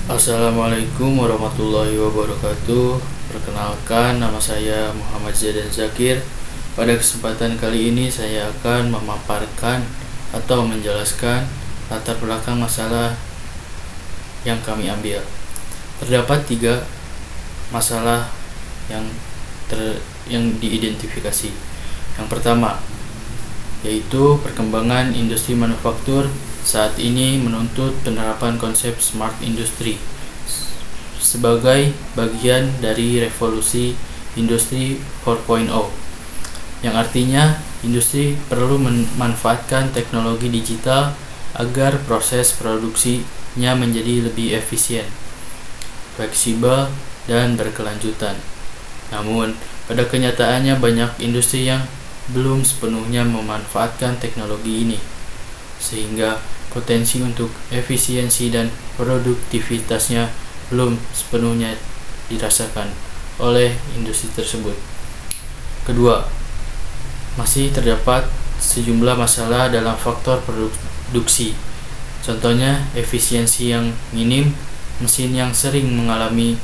Assalamualaikum warahmatullahi wabarakatuh. Perkenalkan, nama saya Muhammad Zaidan Zakir. Pada kesempatan kali ini saya akan memaparkan atau menjelaskan latar belakang masalah yang kami ambil. Terdapat 3 masalah yang diidentifikasi. Yang pertama, yaitu perkembangan industri manufaktur saat ini menuntut penerapan konsep smart industry sebagai bagian dari revolusi industri 4.0, yang artinya industri perlu memanfaatkan teknologi digital agar proses produksinya menjadi lebih efisien, fleksibel, dan berkelanjutan. Namun, pada kenyataannya banyak industri yang belum sepenuhnya memanfaatkan teknologi ini, sehingga potensi untuk efisiensi dan produktivitasnya belum sepenuhnya dirasakan oleh industri tersebut. Kedua, masih terdapat sejumlah masalah dalam faktor produksi. Contohnya, efisiensi yang minim, mesin yang sering mengalami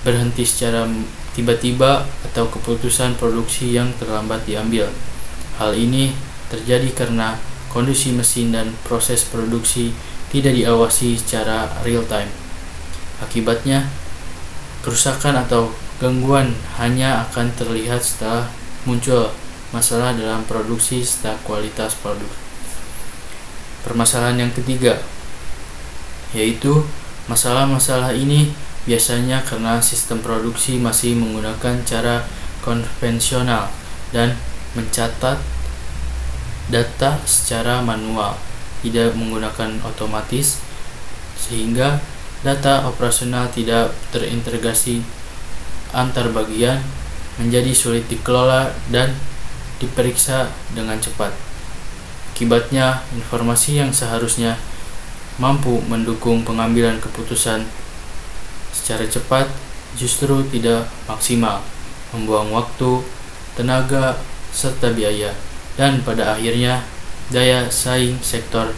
berhenti secara tiba-tiba, atau keputusan produksi yang terlambat diambil. Hal ini terjadi karena kondisi mesin dan proses produksi tidak diawasi secara real time. Akibatnya, kerusakan atau gangguan hanya akan terlihat setelah muncul masalah dalam produksi serta kualitas produk. Permasalahan yang ketiga, yaitu masalah-masalah ini biasanya karena sistem produksi masih menggunakan cara konvensional dan mencatat data secara manual, tidak menggunakan otomatis, sehingga data operasional tidak terintegrasi antar bagian, menjadi sulit dikelola dan diperiksa dengan cepat. Akibatnya, informasi yang seharusnya mampu mendukung pengambilan keputusan secara cepat justru tidak maksimal, membuang waktu, tenaga, serta biaya, dan pada akhirnya daya saing sektor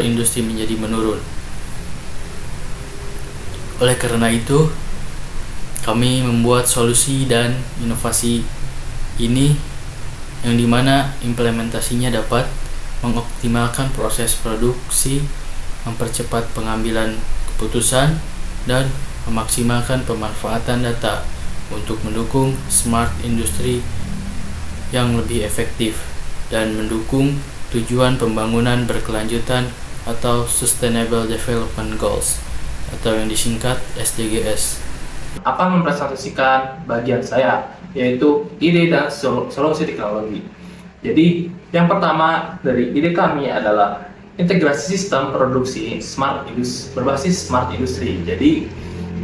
industri menjadi menurun. Oleh karena itu, kami membuat solusi dan inovasi ini yang dimana implementasinya dapat mengoptimalkan proses produksi, mempercepat pengambilan keputusan, dan memaksimalkan pemanfaatan data untuk mendukung smart industry yang lebih efektif dan mendukung tujuan pembangunan berkelanjutan atau Sustainable Development Goals atau yang disingkat SDGs. Akan mempresentasikan bagian saya, yaitu ide dan solusi teknologi. Jadi, yang pertama dari ide kami adalah integrasi sistem produksi berbasis smart industry. Jadi,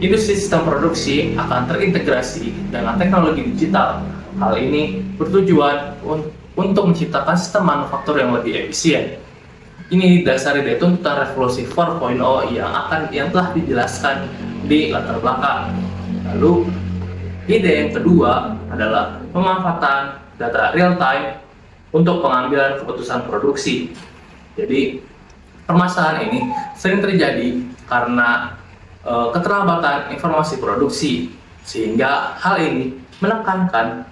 industri sistem produksi akan terintegrasi dengan teknologi digital. Hal ini bertujuan untuk menciptakan sistem manufaktur yang lebih efisien. Ini didasari dari tuntutan revolusi 4.0 yang telah dijelaskan di latar belakang. Lalu, ide yang kedua adalah pemanfaatan data real time untuk pengambilan keputusan produksi. Jadi, permasalahan ini sering terjadi karena keterlambatan informasi produksi, sehingga hal ini menekankan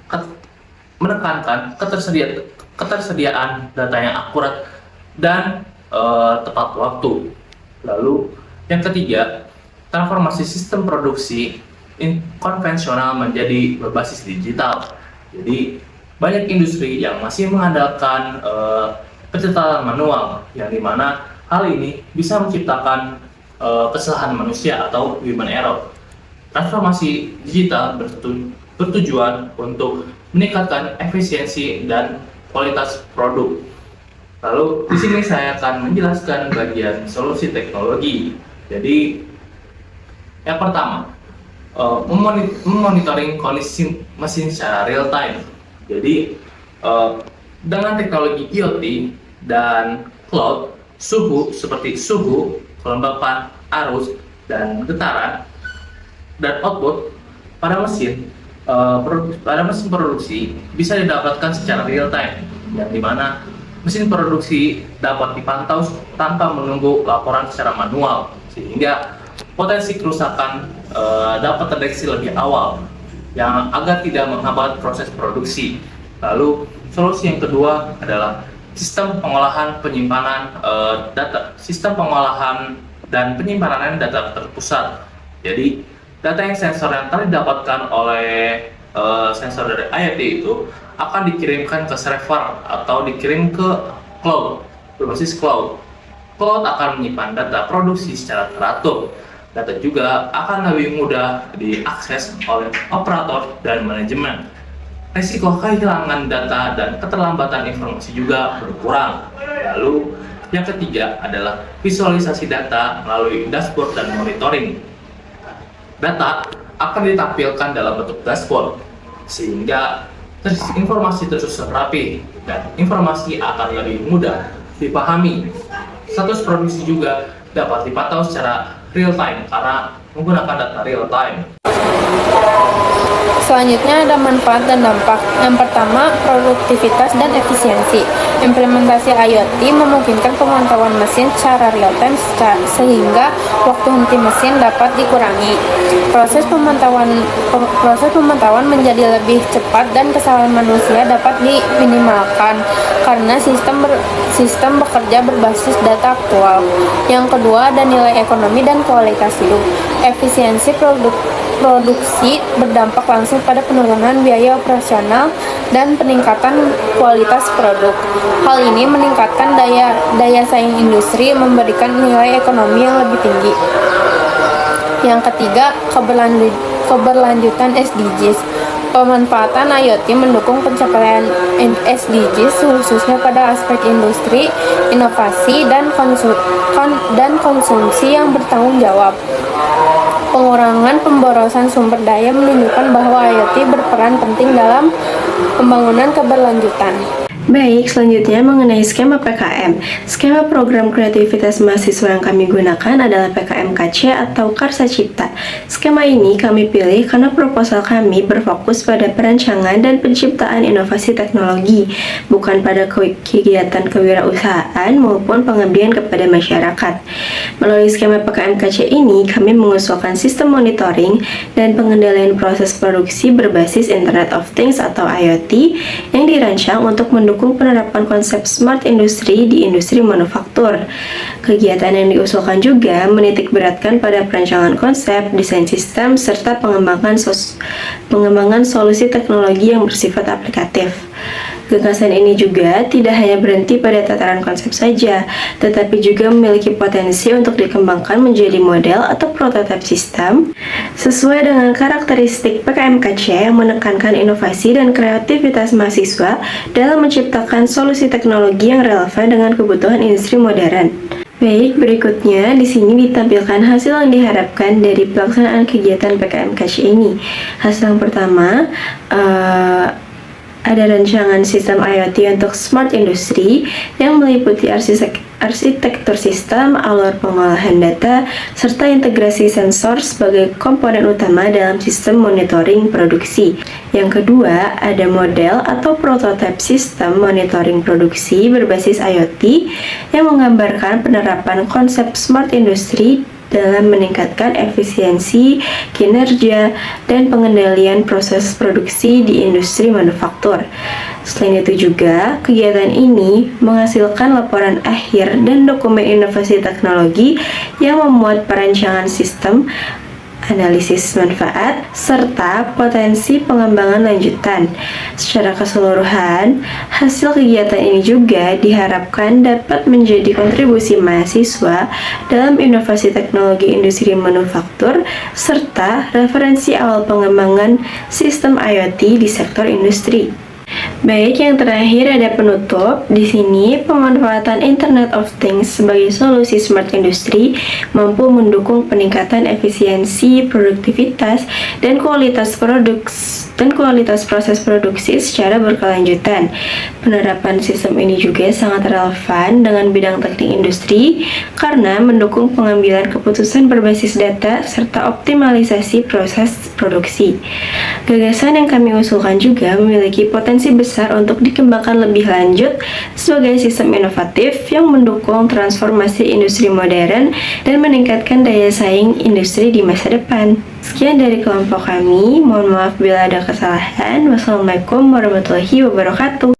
ketersediaan data yang akurat dan tepat waktu. Lalu yang ketiga, transformasi sistem produksi konvensional menjadi berbasis digital. Jadi banyak industri yang masih mengandalkan pencatatan manual, yang dimana hal ini bisa menciptakan kesalahan manusia atau human error. Transformasi digital bertujuan untuk meningkatkan efisiensi dan kualitas produk. Lalu di sini saya akan menjelaskan bagian solusi teknologi. Jadi yang pertama, memonitoring kondisi mesin secara real time. Jadi dengan teknologi IoT dan cloud, seperti suhu, kelembapan, arus, dan getaran dan output pada mesin produksi bisa didapatkan secara real time, yang dimana mesin produksi dapat dipantau tanpa menunggu laporan secara manual, sehingga potensi kerusakan dapat terdeteksi lebih awal yang agar tidak menghambat proses produksi. Lalu solusi yang kedua adalah sistem pengolahan penyimpanan data, sistem pengolahan dan penyimpanan data terpusat. Jadi data sensor yang telah didapatkan oleh sensor dari IoT itu akan dikirimkan ke server atau dikirim ke cloud, berbasis cloud. Cloud akan menyimpan data produksi secara teratur. Data juga akan lebih mudah diakses oleh operator dan manajemen. Risiko kehilangan data dan keterlambatan informasi juga berkurang. Lalu yang ketiga adalah visualisasi data melalui dashboard dan monitoring. Data akan ditampilkan dalam bentuk dashboard, sehingga informasi tersusun rapi dan informasi akan lebih mudah dipahami. Status produksi juga dapat dipantau secara real time karena menggunakan data real time. Selanjutnya ada manfaat dan dampak. Yang pertama, produktivitas dan efisiensi. Implementasi IoT memungkinkan pemantauan mesin secara real time sehingga waktu henti mesin dapat dikurangi. Proses pemantauan menjadi lebih cepat dan kesalahan manusia dapat diminimalkan karena sistem bekerja berbasis data aktual. Yang kedua ada nilai ekonomi dan kualitas hidup. Efisiensi produksi berdampak langsung pada penurunan biaya operasional dan peningkatan kualitas produk. Hal ini meningkatkan daya saing industri, memberikan nilai ekonomi yang lebih tinggi. Yang ketiga, keberlanjutan SDGs. Pemanfaatan IoT mendukung pencapaian SDGs khususnya pada aspek industri, inovasi, dan konsumsi yang bertanggung jawab. Pengurangan pemborosan sumber daya menunjukkan bahwa IoT berperan penting dalam pembangunan keberlanjutan. Baik, selanjutnya mengenai skema PKM. Skema program kreativitas mahasiswa yang kami gunakan adalah PKM KC atau Karsa Cipta. Skema ini kami pilih karena proposal kami berfokus pada perancangan dan penciptaan inovasi teknologi, bukan pada kegiatan kewirausahaan maupun pengabdian kepada masyarakat. Melalui skema PKM KC ini, kami mengusulkan sistem monitoring dan pengendalian proses produksi berbasis Internet of Things atau IoT yang dirancang untuk mendukung penerapan konsep smart industry di industri manufaktur. Kegiatan yang diusulkan juga menitik beratkan pada perancangan konsep, desain sistem, serta pengembangan solusi teknologi yang bersifat aplikatif. Gagasan ini juga tidak hanya berhenti pada tataran konsep saja, tetapi juga memiliki potensi untuk dikembangkan menjadi model atau prototipe sistem sesuai dengan karakteristik PKMKC yang menekankan inovasi dan kreativitas mahasiswa dalam menciptakan solusi teknologi yang relevan dengan kebutuhan industri modern. Baik, berikutnya di sini ditampilkan hasil yang diharapkan dari pelaksanaan kegiatan PKMKC ini. Hasil yang pertama, ada rancangan sistem IoT untuk smart industry yang meliputi arsitektur sistem, alur pengolahan data, serta integrasi sensor sebagai komponen utama dalam sistem monitoring produksi. Yang kedua, ada model atau prototipe sistem monitoring produksi berbasis IoT yang menggambarkan penerapan konsep smart industry dalam meningkatkan efisiensi, kinerja, dan pengendalian proses produksi di industri manufaktur. Selain itu juga, kegiatan ini menghasilkan laporan akhir dan dokumen inovasi teknologi yang memuat perancangan sistem, analisis manfaat, serta potensi pengembangan lanjutan. Secara keseluruhan, hasil kegiatan ini juga diharapkan dapat menjadi kontribusi mahasiswa dalam inovasi teknologi industri manufaktur, serta referensi awal pengembangan sistem IoT di sektor industri. Baik, yang terakhir ada penutup. Di sini, pemanfaatan Internet of Things sebagai solusi smart industry mampu mendukung peningkatan efisiensi, produktivitas, dan kualitas proses produksi secara berkelanjutan. Penerapan sistem ini juga sangat relevan dengan bidang teknik industri karena mendukung pengambilan keputusan berbasis data serta optimalisasi proses produksi. Gagasan yang kami usulkan juga memiliki potensi besar besar untuk dikembangkan lebih lanjut sebagai sistem inovatif yang mendukung transformasi industri modern dan meningkatkan daya saing industri di masa depan. Sekian dari kelompok kami, mohon maaf bila ada kesalahan. Wassalamualaikum warahmatullahi wabarakatuh.